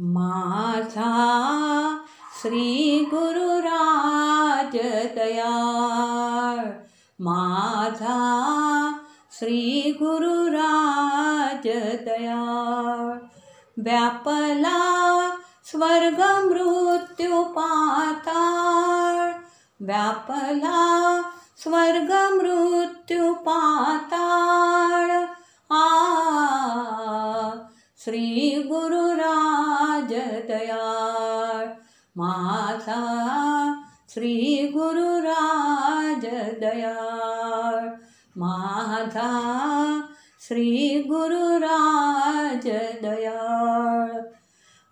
माझा श्री गुरुराज दयाळ, माझा श्री गुरुराज दयाळ. व्यापला स्वर्ग मृत्यू पाताळ, व्यापला स्वर्ग मृत्यू पाताळ. श्री गुरुराज दयाळ, माझा श्री गुरुराज दयाळ, माझा श्री गुरुराज दयाळ.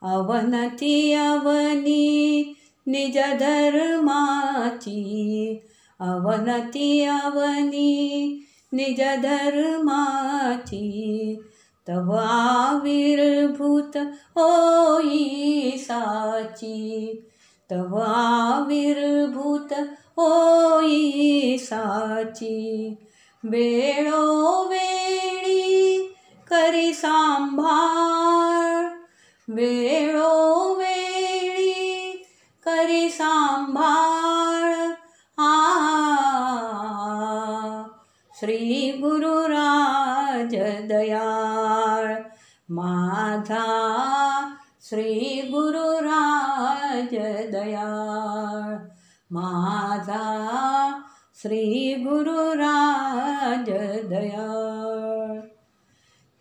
अवनती अवनी निज धर्माची, अवनती अवनी निज धर्माची. तव आविर्भूत होई साची, तव आविर्भूत होई साची. वेळोवेळी करी सांभाळ, वेळोवेळी करी सांभाळ. श्री गुरुराज दयाळ, माझा श्री गुरुराज दयाळ, माझा श्री गुरुराज दयाळ.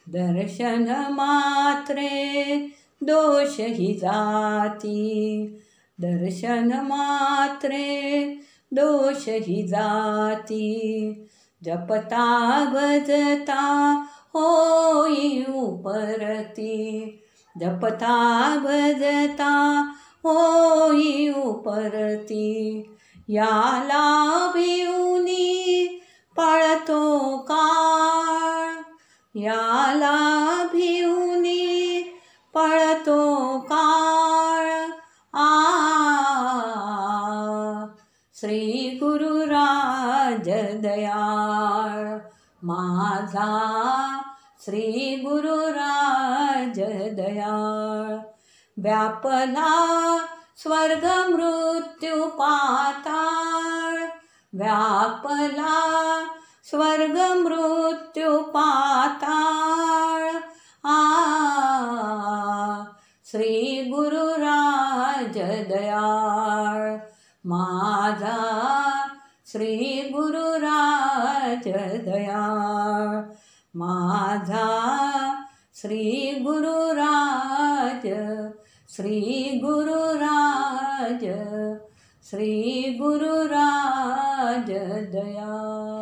दर्शन मात्रे दोष ही जाती, दर्शन मात्रे दोष ही जाती. जपता भजता होई उपरती, जपता भजता होई उपरती. याला भिऊनी पळतो काळ, याला भिऊनी पळतो काळ. श्री गुरुराज दयाळ, माझा श्री गुरुराज दयाळ. व्यापला स्वर्ग मृत्यू पाताळ, व्यापला स्वर्ग मृत्यू पाताळ. श्री गुरुराज दयाळ, माझा श्री गुरुराज दयाळ, माझा श्री गुरुराज, श्री गुरुराज, श्री गुरुराज दयाळ.